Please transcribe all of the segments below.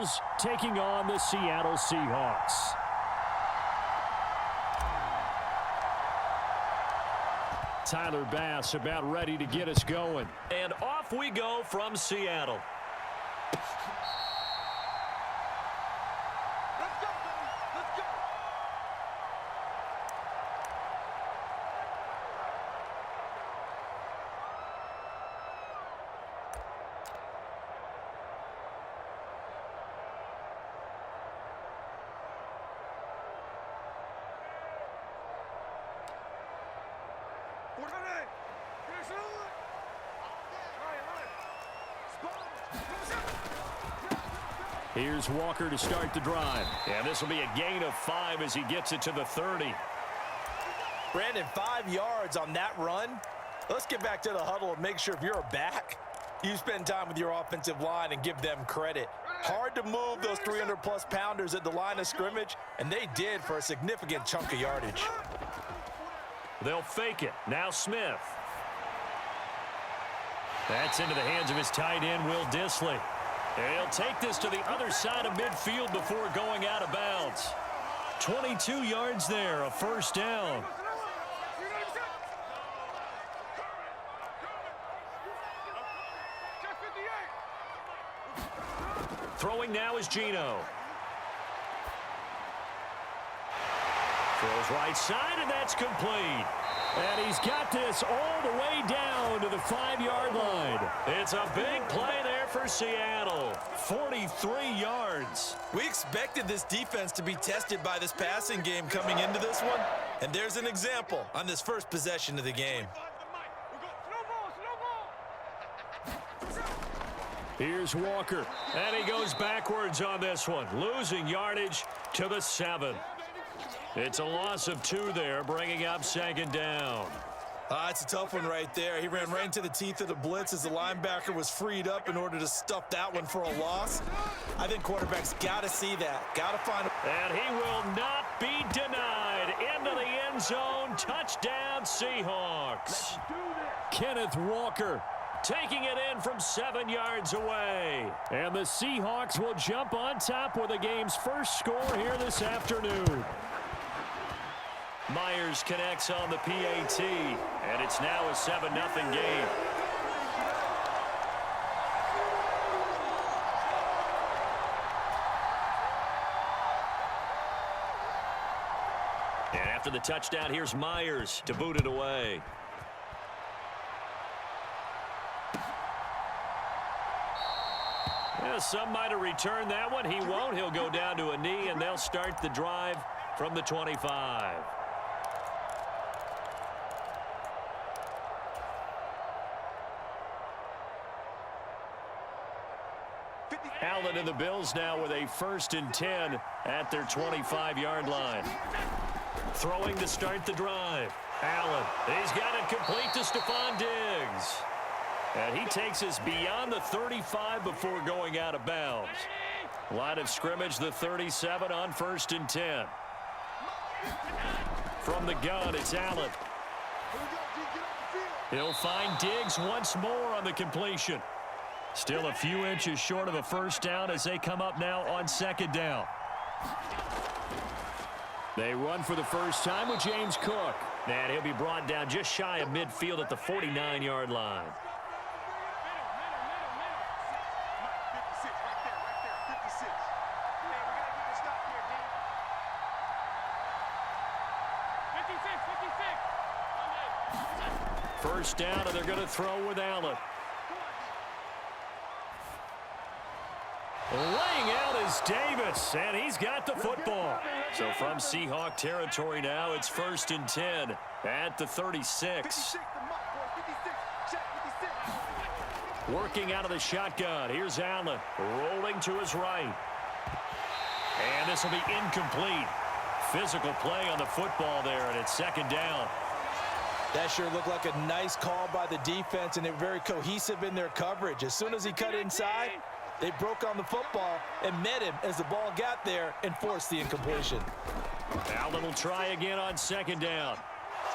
Eagles taking on the Seattle Seahawks. Tyler Bass about ready to get us going. And off we go from Seattle. Here's Walker to start the drive. And this will be a gain of 5 as he gets it to the 30. Brandon, 5 yards on that run. Let's get back to the huddle and make sure if you're a back, you spend time with your offensive line and give them credit. Hard to move those 300-plus pounders at the line of scrimmage, and they did for a significant chunk of yardage. They'll fake it. Now Smith. That's into the hands of his tight end, Will Dissly. And he'll take this to the other side of midfield before going out of bounds. 22 yards there, a first down. Throwing now is Geno. Throws right side, and that's complete. And he's got this all the way down to the 5-yard line. It's a big play there for Seattle. 43 yards. We expected this defense to be tested by this passing game coming into this one. And there's an example on this first possession of the game. Here's Walker. And he goes backwards on this one, losing yardage to the 7. It's a loss of 2 there, bringing up second down. It's a tough one right there. He ran right into the teeth of the blitz as the linebacker was freed up in order to stuff that one for a loss. I think quarterbacks got to see that. Got to find a... And he will not be denied. Into the end zone. Touchdown, Seahawks. Kenneth Walker taking it in from 7 yards away. And the Seahawks will jump on top with the game's first score here this afternoon. Myers connects on the PAT, and it's now a 7-0 game. And after the touchdown, here's Myers to boot it away. Yeah, some might have returned that one. He won't. He'll go down to a knee, and they'll start the drive from the 25. Allen and the Bills now with a 1st and 10 at their 25-yard line. Throwing to start the drive. Allen, he's got it complete to Stephon Diggs. And he takes us beyond the 35 before going out of bounds. Line of scrimmage, the 37 on 1st and 10. From the gun, it's Allen. He'll find Diggs once more on the completion. Still a few inches short of a first down as they come up now on 2nd down. They run for the first time with James Cook. And he'll be brought down just shy of midfield at the 49-yard line. First down, and they're going to throw with Allen. Laying out is Davis, and he's got the football. So from Seahawk territory now, it's 1st and 10 at the 36. Working out of the shotgun. Here's Allen rolling to his right. And this will be incomplete. Physical play on the football there, and it's 2nd down. That sure looked like a nice call by the defense, and they were very cohesive in their coverage. As soon as he cut inside, they broke on the football and met him as the ball got there and forced the incompletion. Allen will try again on 2nd down.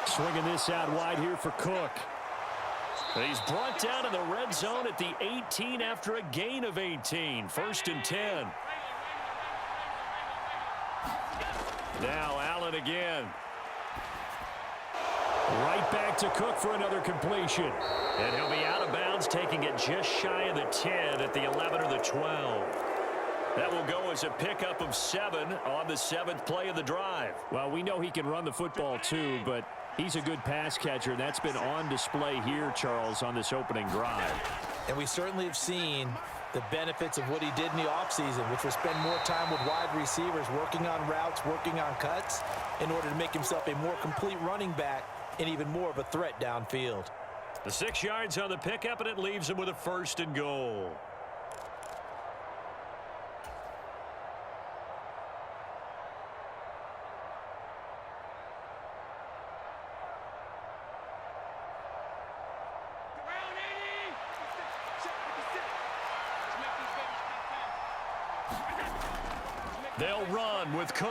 Swinging this out wide here for Cook. He's brought down in the red zone at the 18 after a gain of 18. 1st and 10. Now Allen again. Right back to Cook for another completion. And he'll be out of bounds, taking it just shy of the 10 at the 11 or the 12. That will go as a pickup of 7 on the 7th play of the drive. Well, we know he can run the football too, but he's a good pass catcher. That's been on display here, Charles, on this opening drive. And we certainly have seen the benefits of what he did in the offseason, which was spend more time with wide receivers, working on routes, working on cuts, in order to make himself a more complete running back and even more of a threat downfield. The 6 yards on the pickup, and it leaves him with a 1st and goal. They'll run with Cook.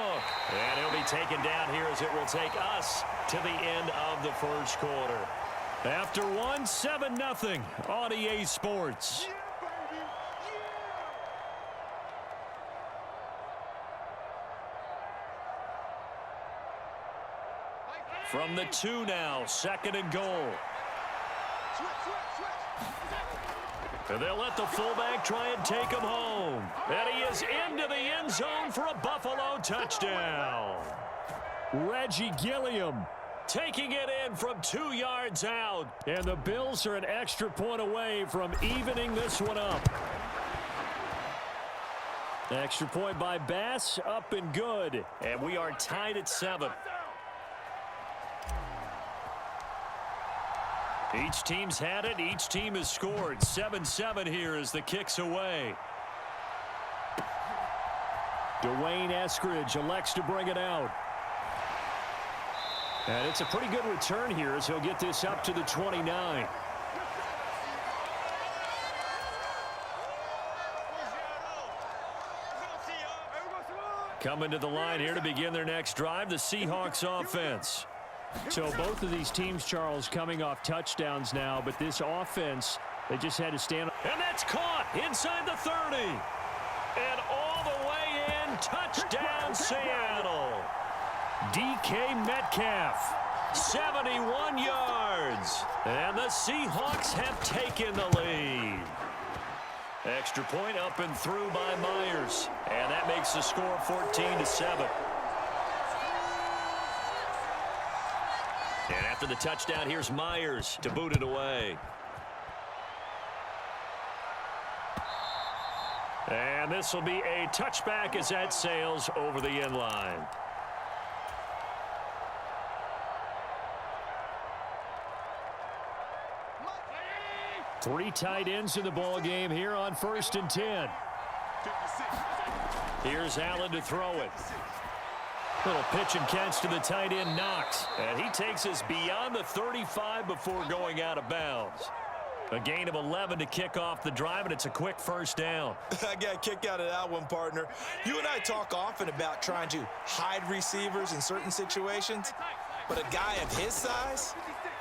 And he'll be taken down here as it will take us to the end of the 1st quarter. After 1, 7-0 on EA Sports. From the 2 now, 2nd and goal. And they'll let the fullback try and take him home. And he is into the end zone for a Buffalo touchdown. Reggie Gilliam Taking it in from 2 yards out. And the Bills are an extra point away from evening this one up. Extra point by Bass, up and good. And we are tied at 7. Each team's had it. Each team has scored. 7-7 here as the kick's away. Dwayne Eskridge elects to bring it out. And it's a pretty good return here as he'll get this up to the 29. Coming to the line here to begin their next drive, the Seahawks offense. So both of these teams, Charles, coming off touchdowns now, but this offense, they just had to stand. And that's caught inside the 30. And all the way in, touchdown Seattle. DK Metcalf. 71 yards. And the Seahawks have taken the lead. Extra point up and through by Myers. And that makes the score 14-7. And after the touchdown, here's Myers to boot it away. And this will be a touchback as that sails over the end line. Three tight ends in the ball game here on 1st and 10. Here's Allen to throw it. Little pitch and catch to the tight end, Knox. And he takes us beyond the 35 before going out of bounds. A gain of 11 to kick off the drive, and it's a quick 1st down. I got a kick out of that one, partner. You and I talk often about trying to hide receivers in certain situations, but a guy of his size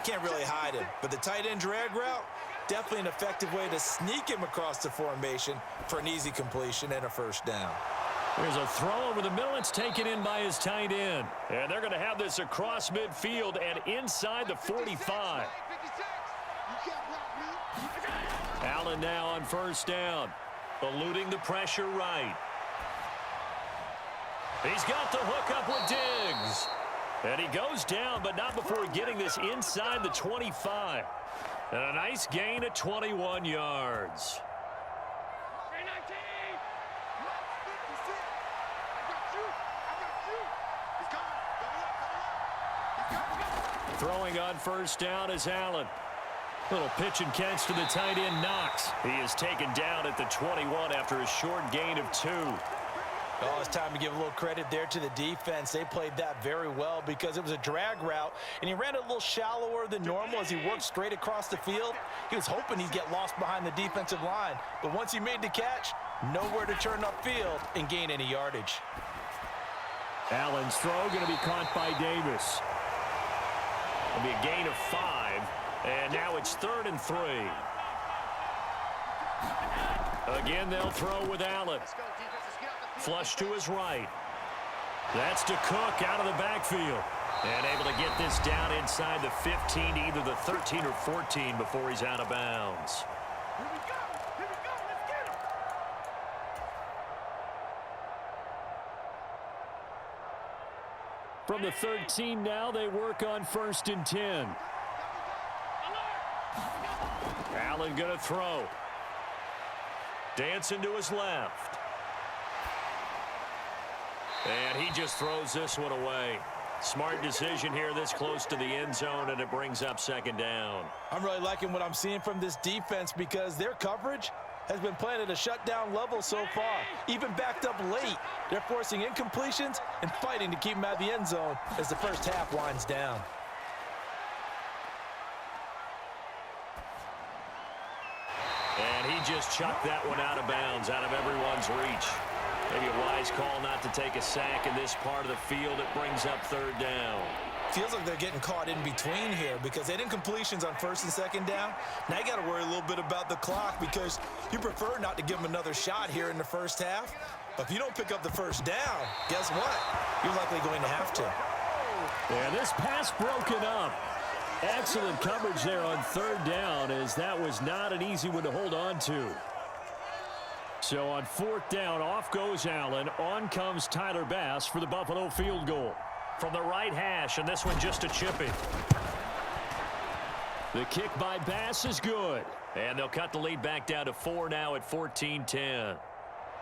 can't really hide him. But the tight end drag route, definitely an effective way to sneak him across the formation for an easy completion and a 1st down. There's a throw over the middle. It's taken in by his tight end. And they're going to have this across midfield and inside the 45. Allen now on 1st down. Eluding the pressure right. He's got the hook up with Diggs. And he goes down, but not before getting this inside the 25. And a nice gain of 21 yards. Throwing on 1st down is Allen. Little pitch and catch to the tight end, Knox. He is taken down at the 21 after a short gain of 2. Oh, it's time to give a little credit there to the defense. They played that very well because it was a drag route, and he ran it a little shallower than normal as he worked straight across the field. He was hoping he'd get lost behind the defensive line, but once he made the catch, nowhere to turn upfield and gain any yardage. Allen's throw going to be caught by Davis. It'll be a gain of 5, and now it's 3rd and 3. Again, they'll throw with Allen. Flush to his right. That's to Cook out of the backfield. And able to get this down inside the 15, either the 13 or 14 before he's out of bounds. Here we go. Let's get him. From the 13 now, they work on 1st and 10. Allen going to throw. Dancing to his left. And he just throws this one away. Smart decision here this close to the end zone, and it brings up 2nd down. I'm really liking what I'm seeing from this defense because their coverage has been playing at a shutdown level so far. Even backed up late, they're forcing incompletions and fighting to keep them out of the end zone as the first half winds down. And he just chucked that one out of bounds, out of everyone's reach. Maybe a wise call not to take a sack in this part of the field. It brings up 3rd down. Feels like they're getting caught in between here because they had incompletions on 1st and 2nd down. Now you got to worry a little bit about the clock because you prefer not to give them another shot here in the first half. But if you don't pick up the 1st down, guess what? You're likely going to have to. Yeah, this pass broken up. Excellent coverage there on 3rd down, as that was not an easy one to hold on to. So on 4th down, off goes Allen. On comes Tyler Bass for the Buffalo field goal. From the right hash, and this one just a chipping. The kick by Bass is good. And they'll cut the lead back down to 4 now at 14-10.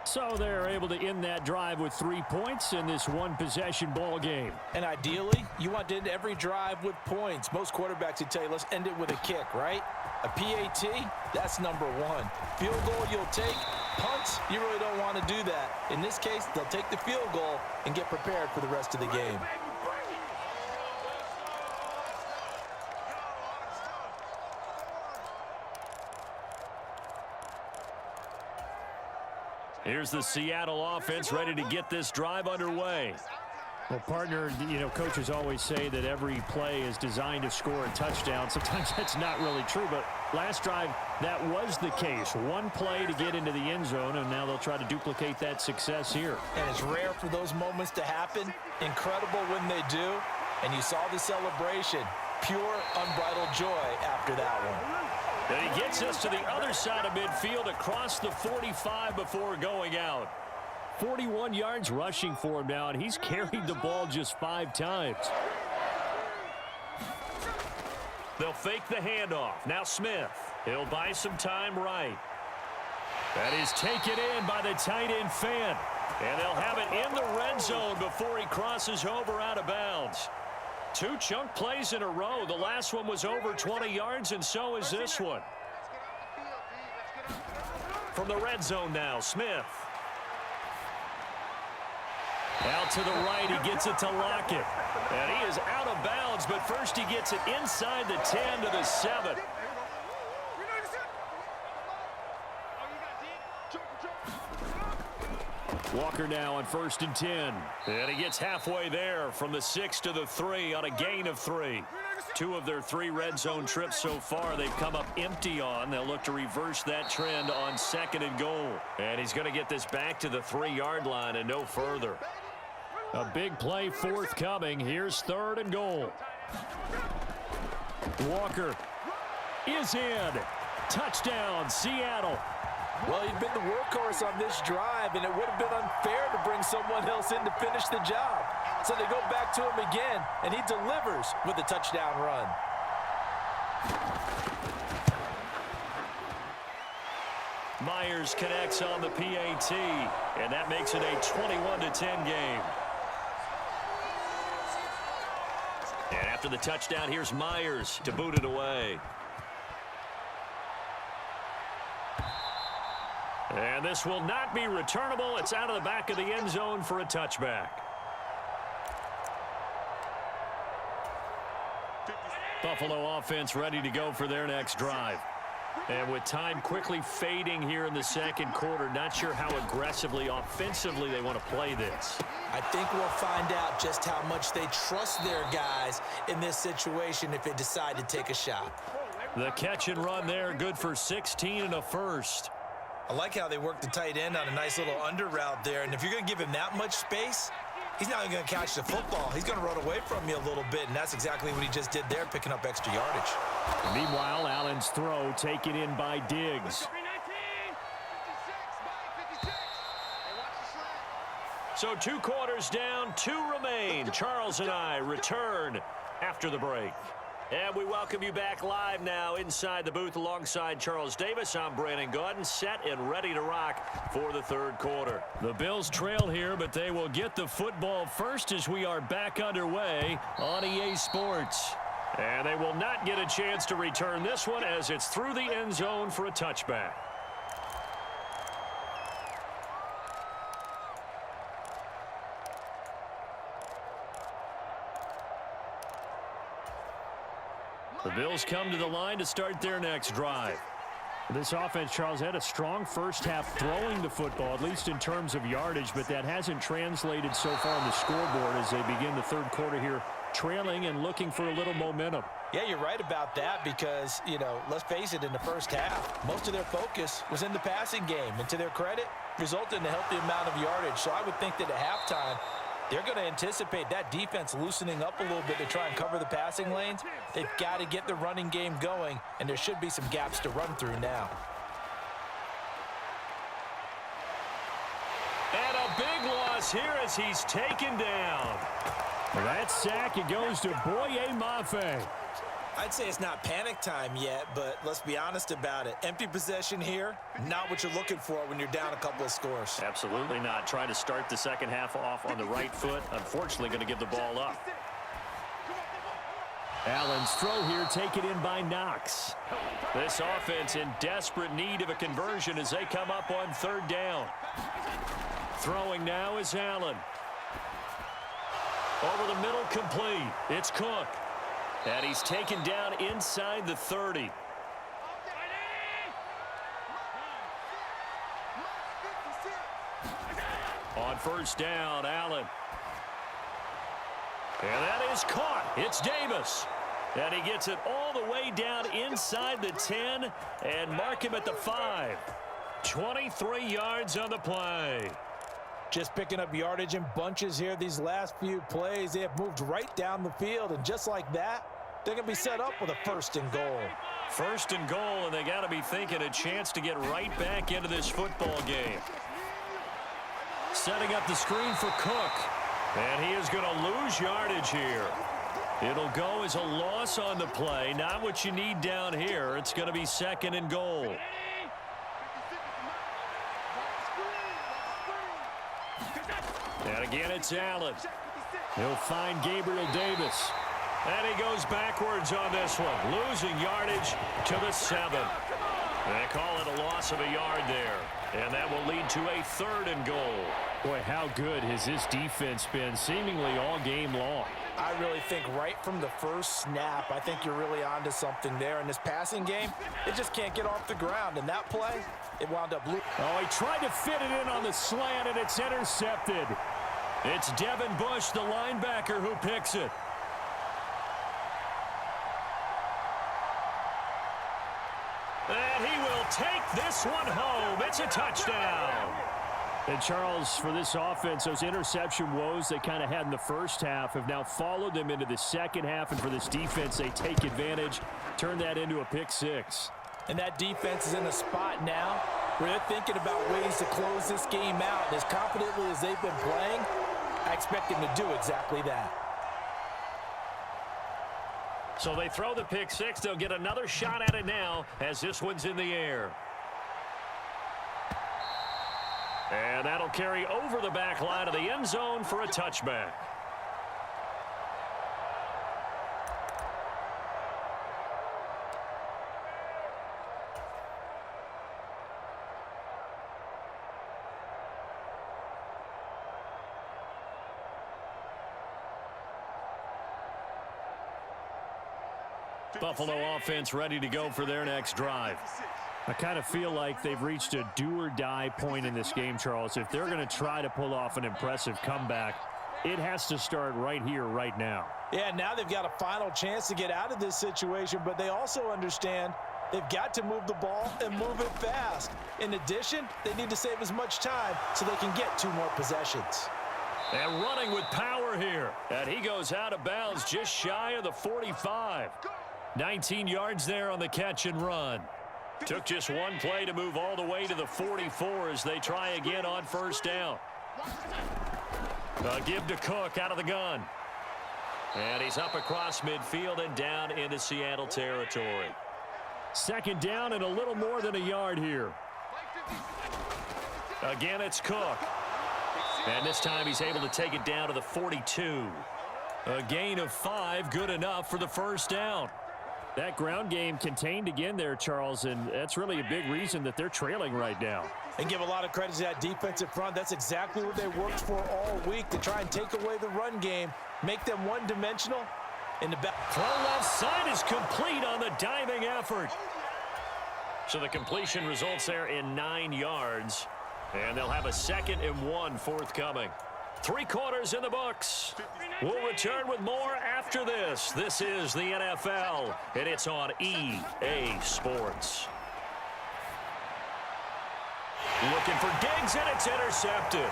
So they're able to end that drive with 3 points in this one-possession ball game. And ideally, you want to end every drive with points. Most quarterbacks would tell you, let's end it with a kick, right? A PAT, that's number 1. Field goal you'll take. Punts, you really don't want to do that. In this case, they'll take the field goal and get prepared for the rest of the game. Here's the Seattle offense ready to get this drive underway. Well, partner, you know, coaches always say that every play is designed to score a touchdown. Sometimes that's not really true, but last drive, that was the case. One play to get into the end zone, and now they'll try to duplicate that success here. And it's rare for those moments to happen. Incredible when they do. And you saw the celebration. Pure, unbridled joy after that one. And he gets us to the other side of midfield across the 45 before going out. 41 yards rushing for him now, and he's carried the ball just 5 times. They'll fake the handoff. Now Smith. He'll buy some time right. That is taken in by the tight end Fant. And they'll have it in the red zone before he crosses over out of bounds. 2 chunk plays in a row. The last one was over 20 yards, and so is this one. From the red zone now, Smith. Out to the right, he gets it to Lockett. And he is out of bounds, but first he gets it inside the 10 to the 7. Walker now on 1st and 10. And he gets halfway there from the 6 to the 3 on a gain of 3. 2 of their 3 red zone trips so far they've come up empty on. They'll look to reverse that trend on 2nd and goal. And he's going to get this back to the 3-yard line and no further. A big play forthcoming. Here's 3rd and goal. Walker is in. Touchdown, Seattle. Well, he's been the workhorse on this drive, and it would have been unfair to bring someone else in to finish the job. So they go back to him again, and he delivers with a touchdown run. Myers connects on the PAT, and that makes it a 21-10 game. And after the touchdown, here's Myers to boot it away. And this will not be returnable. It's out of the back of the end zone for a touchback. Buffalo offense ready to go for their next drive. And with time quickly fading here in the 2nd quarter, not sure how aggressively, offensively they want to play this. I think we'll find out just how much they trust their guys in this situation if they decide to take a shot. The catch and run there, good for 16 and a first. I like how they work the tight end on a nice little under route there. And if you're going to give him that much space, He's not going to catch the football. He's going to run away from you a little bit, and that's exactly what he just did there, picking up extra yardage. Meanwhile, Allen's throw taken in by Diggs. So 2 quarters down, 2 remain. Charles and I return after the break. And we welcome you back live now inside the booth alongside Charles Davis. I'm Brandon Gaudin, set and ready to rock for the 3rd quarter. The Bills trail here, but they will get the football first as we are back underway on EA Sports. And they will not get a chance to return this one as it's through the end zone for a touchback. The Bills come to the line to start their next drive. This offense, Charles, had a strong first half throwing the football, at least in terms of yardage, but that hasn't translated so far on the scoreboard as they begin the 3rd quarter here, trailing and looking for a little momentum. Yeah, you're right about that because, let's face it, in the first half, most of their focus was in the passing game. And to their credit, resulted in a healthy amount of yardage. So I would think that at halftime, they're going to anticipate that defense loosening up a little bit to try and cover the passing lanes. They've got to get the running game going, and there should be some gaps to run through now. And a big loss here as he's taken down. Well, that sack, it goes to Boye Mafe. I'd say it's not panic time yet, but let's be honest about it. Empty possession here, not what you're looking for when you're down a couple of scores. Absolutely not. Trying to start the second half off on the right foot. Unfortunately, going to give the ball up. Allen's throw here taken in by Knox. This offense in desperate need of a conversion as they come up on 3rd down. Throwing now is Allen. Over the middle, complete. It's Cook. And he's taken down inside the 30. On 1st down, Allen. And that is caught. It's Davis. And he gets it all the way down inside the 10 and mark him at the 5. 23 yards on the play. Just picking up yardage in bunches here these last few plays. They have moved right down the field, and just like that, they're going to be set up with a 1st and goal. 1st and goal, and they got to be thinking a chance to get right back into this football game. Setting up the screen for Cook. And he is going to lose yardage here. It'll go as a loss on the play. Not what you need down here. It's going to be 2nd and goal. And again, it's Allen. He'll find Gabriel Davis. And he goes backwards on this one, losing yardage to the 7. They call it a loss of a yard there. And that will lead to a 3rd and goal. Boy, how good has this defense been seemingly all game long? I really think right from the first snap, I think you're really onto something there. In this passing game, it just can't get off the ground. And that play, it wound up losing. Oh, he tried to fit it in on the slant, and it's intercepted. It's Devin Bush, the linebacker, who picks it. And he will take this one home. It's a touchdown. And Charles, for this offense, those interception woes they kind of had in the first half have now followed them into the second half. And for this defense, they take advantage, turn that into a pick 6. And that defense is in a spot now where they're thinking about ways to close this game out. And as confidently as they've been playing, I expect them to do exactly that. So they throw the pick 6. They'll get another shot at it now as this one's in the air. And that'll carry over the back line of the end zone for a touchback. Buffalo offense ready to go for their next drive. I kind of feel like they've reached a do-or-die point in this game, Charles. If they're going to try to pull off an impressive comeback, it has to start right here, right now. Yeah, now they've got a final chance to get out of this situation, but they also understand they've got to move the ball and move it fast. In addition, they need to save as much time so they can get 2 more possessions. And running with power here. And he goes out of bounds just shy of the 45. 19 yards there on the catch and run. Took just one play to move all the way to the 44 as they try again on first down. A give to Cook out of the gun. And he's up across midfield and down into Seattle territory. Second down and a little more than a yard here. Again, it's Cook. And this time he's able to take it down to the 42. A gain of 5, good enough for the first down. That ground game contained again there, Charles, and that's really a big reason that they're trailing right now. And give a lot of credit to that defensive front. That's exactly what they worked for all week, to try and take away the run game, make them one-dimensional. In the back. Throw left side is complete on the diving effort. So the completion results there in 9 yards. And they'll have a 2nd and 1 forthcoming. 3 quarters in the books. We'll return with more after this. This is the NFL, and it's on EA Sports. Looking for Diggs, and it's intercepted.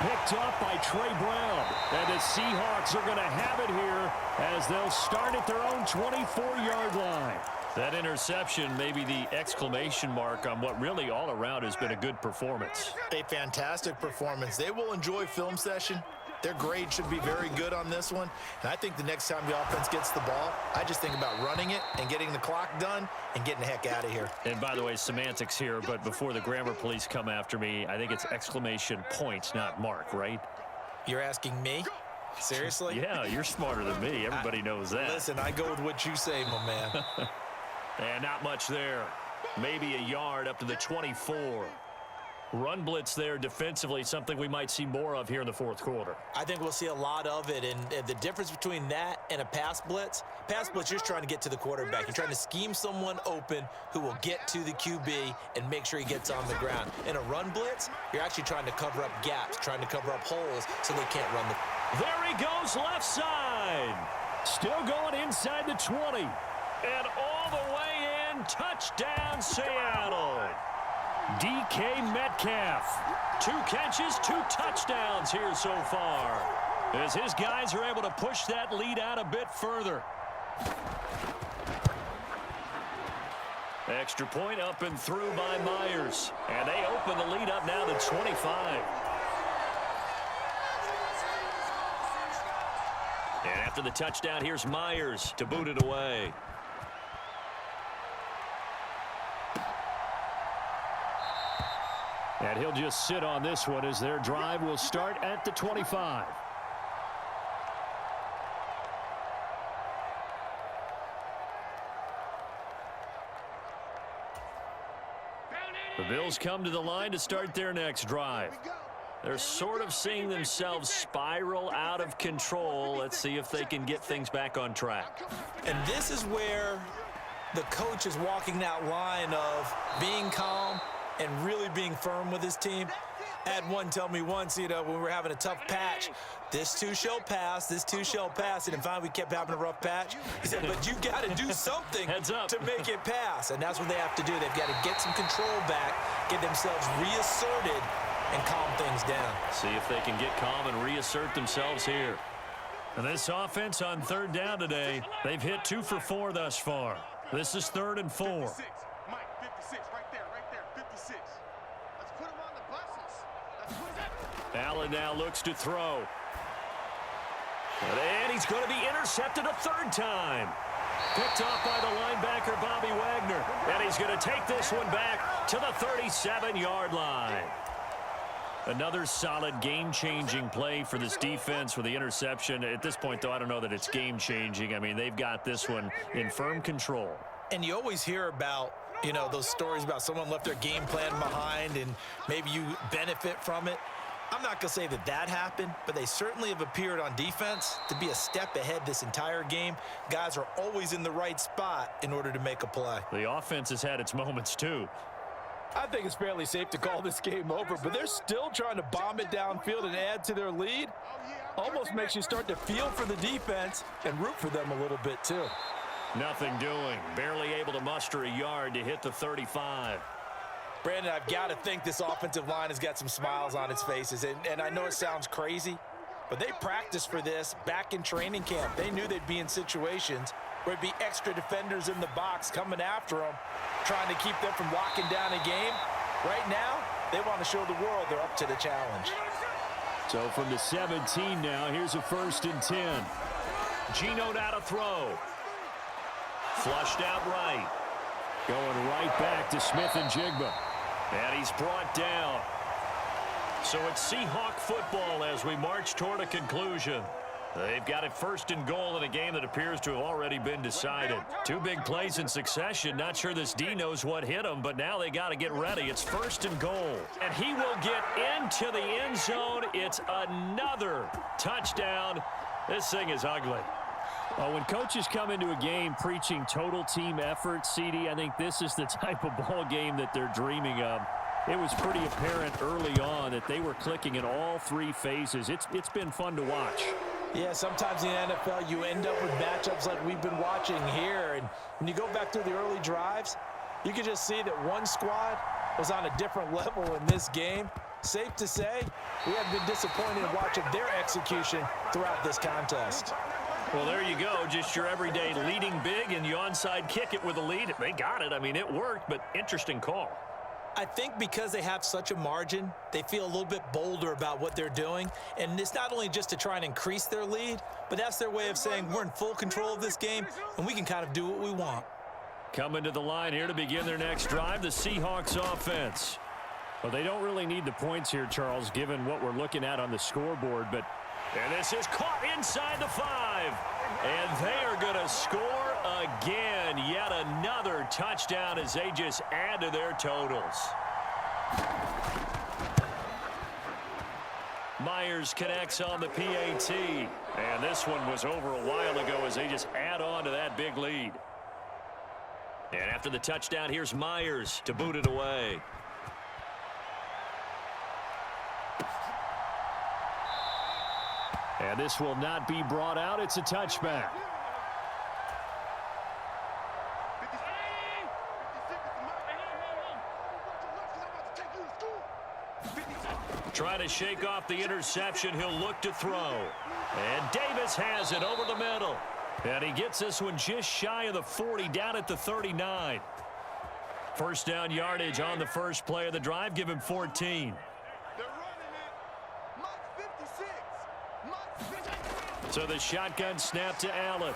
Picked up by Trey Brown. And the Seahawks are going to have it here as they'll start at their own 24-yard line. That interception may be the exclamation mark on what really all around has been a good performance. A fantastic performance. They will enjoy film session. Their grade should be very good on this one. And I think the next time the offense gets the ball, I just think about running it and getting the clock done and getting the heck out of here. And by the way, semantics here, but before the grammar police come after me, I think it's exclamation point, not mark, right? You're asking me? Seriously? Yeah, you're smarter than me. Everybody knows that. Listen, I go with what you say, my man. And not much there. Maybe a yard up to the 24. Run blitz there defensively, something we might see more of here in the fourth quarter. I think we'll see a lot of it, and the difference between that and a pass blitz, you're just trying to get to the quarterback. You're trying to scheme someone open who will get to the QB and make sure he gets on the ground. In a run blitz, you're actually trying to cover up gaps, trying to cover up holes so they can't run the... There he goes left side. Still going inside the 20. And all the way in, touchdown Seattle. DK Metcalf. 2 catches, 2 touchdowns here so far, as his guys are able to push that lead out a bit further. Extra point up and through by Myers. And they open the lead up now to 25. And after the touchdown, here's Myers to boot it away. And he'll just sit on this one as their drive will start at the 25. The Bills come to the line to start their next drive. They're sort of seeing themselves spiral out of control. Let's see if they can get things back on track. And this is where the coach is walking that line of being calm and really being firm with his team. I had one tell me once, when we were having a tough patch, this too shall pass, this too shall pass. And finally we kept having a rough patch. He said, but you got to do something to make it pass. And that's what they have to do. They've got to get some control back, get themselves reasserted, and calm things down. See if they can get calm and reassert themselves here. And this offense on 3rd down today, they've hit 2 for 4 thus far. This is 3rd and 4. 56. Mike, 56, right there, 56. Let's put him on the buses. Allen now looks to throw. And he's going to be intercepted a 3rd time. Picked off by the linebacker, Bobby Wagner. And he's going to take this one back to the 37-yard line. Another solid game-changing play for this defense with the interception. At this point, though, I don't know that it's game-changing. I mean, they've got this one in firm control. And you always hear about, those stories about someone left their game plan behind and maybe you benefit from it. I'm not going to say that happened, but they certainly have appeared on defense to be a step ahead this entire game. Guys are always in the right spot in order to make a play. The offense has had its moments, too. I think it's fairly safe to call this game over, but they're still trying to bomb it downfield and add to their lead. Almost makes you start to feel for the defense and root for them a little bit, too. Nothing doing. Barely able to muster a yard to hit the 35. Brandon, I've got to think this offensive line has got some smiles on its faces. And I know it sounds crazy, but they practiced for this back in training camp. They knew they'd be in situations where it'd be extra defenders in the box coming after them, trying to keep them from locking down a game. Right now, they want to show the world they're up to the challenge. So from the 17 now, here's a 1st and 10. Gino now to throw. Flushed out right. Going right back to Smith and Jigba. And he's brought down. So it's Seahawk football as we march toward a conclusion. They've got it 1st and goal in a game that appears to have already been decided. 2 big plays in succession. Not sure this D knows what hit him, but now they got to get ready. It's 1st and goal. And he will get into the end zone. It's another touchdown. This thing is ugly. When coaches come into a game preaching total team effort, CD, I think this is the type of ball game that they're dreaming of. It was pretty apparent early on that they were clicking in all 3 phases. It's been fun to watch. Yeah, sometimes in the NFL you end up with matchups like we've been watching here. And when you go back through the early drives, you can just see that one squad was on a different level in this game. Safe to say, we have been disappointed in watching their execution throughout this contest. Well, there you go. Just your everyday leading big, and you onside kick it with a lead. They got it. I mean, it worked, but interesting call. I think because they have such a margin, they feel a little bit bolder about what they're doing. And it's not only just to try and increase their lead, but that's their way of saying we're in full control of this game, and we can kind of do what we want. Coming to the line here to begin their next drive, the Seahawks offense. Well, they don't really need the points here, Charles, given what we're looking at on the scoreboard. But and this is caught inside the 5. And they are going to score again. Yet another touchdown as they just add to their totals. Myers connects on the PAT. And this one was over a while ago as they just add on to that big lead. And after the touchdown, here's Myers to boot it away. And this will not be brought out. It's a touchback. Trying to shake off the interception. He'll look to throw. And Davis has it over the middle. And he gets this one just shy of the 40, down at the 39. 1st down yardage on the first play of the drive. Give him 14. So the shotgun snap to Allen.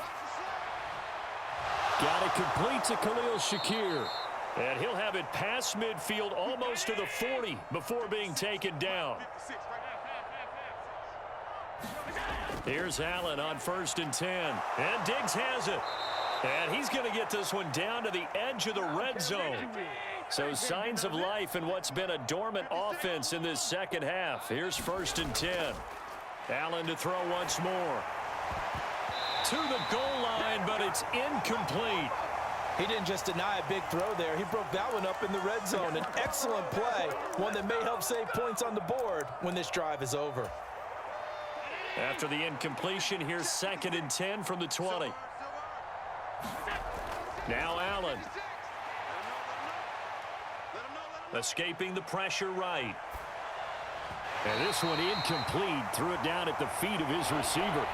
Got it complete to Khalil Shakir. And he'll have it past midfield almost to the 40 before being taken down. Here's Allen on 1st and 10. And Diggs has it. And he's going to get this one down to the edge of the red zone. So signs of life in what's been a dormant offense in this second half. Here's 1st and 10. Allen to throw once more. To the goal line, but it's incomplete. He didn't just deny a big throw there. He broke that one up in the red zone. An excellent play, one that may help save points on the board when this drive is over. After the incompletion, here's 2nd and 10 from the 20. Now Allen. Escaping the pressure right. And this one incomplete. Threw it down at the feet of his receiver.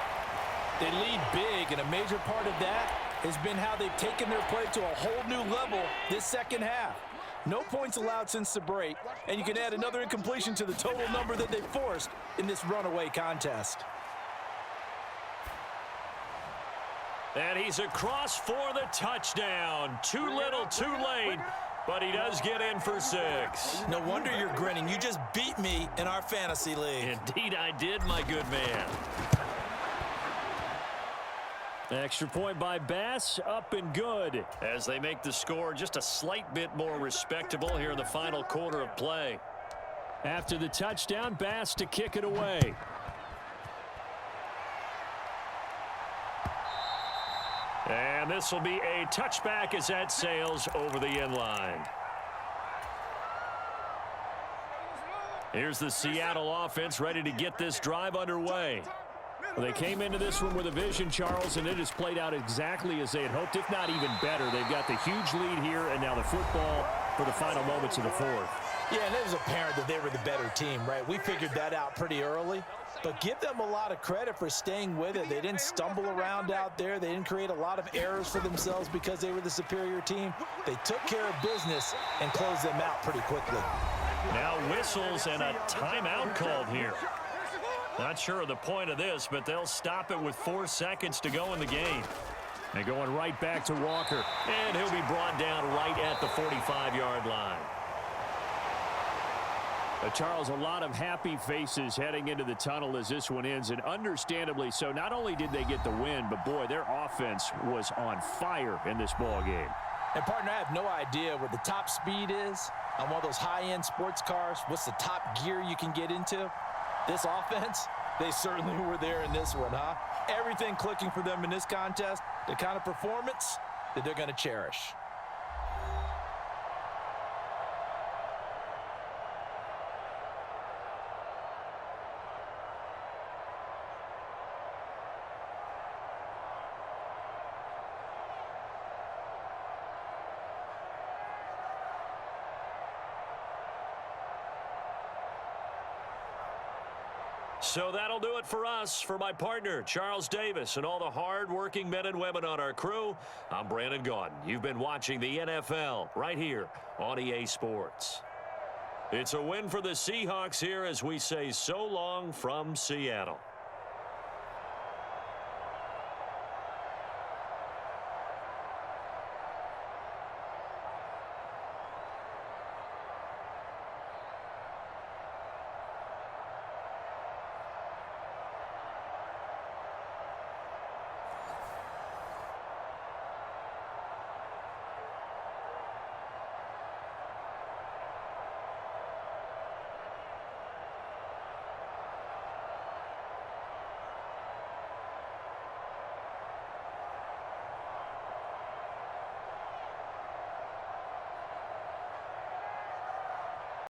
They lead big, and a major part of that has been how they've taken their play to a whole new level this second half. No points allowed since the break, and you can add another incompletion to the total number that they forced in this runaway contest. And he's across for the touchdown. Too little, too late, but he does get in for 6. No wonder you're grinning. You just beat me in our fantasy league. Indeed I did, my good man. Extra point by Bass, up and good. As they make the score just a slight bit more respectable here in the final quarter of play. After the touchdown, Bass to kick it away. And this will be a touchback as that sails over the end line. Here's the Seattle offense ready to get this drive underway. Well, they came into this one with a vision, Charles, and it has played out exactly as they had hoped, if not even better. They've got the huge lead here, and now the football for the final moments of the fourth. Yeah, and it was apparent that they were the better team, right? We figured that out pretty early. But give them a lot of credit for staying with it. They didn't stumble around out there. They didn't create a lot of errors for themselves because they were the superior team. They took care of business and closed them out pretty quickly. Now whistles and a timeout called here. Not sure of the point of this, but they'll stop it with 4 seconds to go in the game. And going right back to Walker. And he'll be brought down right at the 45-yard line. Charles, a lot of happy faces heading into the tunnel as this one ends, and understandably so. Not only did they get the win, but, boy, their offense was on fire in this ball game. And, partner, I have no idea what the top speed is on one of those high-end sports cars. What's the top gear you can get into? This offense, they certainly were there in this one, huh? Everything clicking for them in this contest, the kind of performance that they're going to cherish. So that'll do it for us. For my partner, Charles Davis, and all the hard-working men and women on our crew, I'm Brandon Gaudin. You've been watching the NFL right here on EA Sports. It's a win for the Seahawks here as we say so long from Seattle.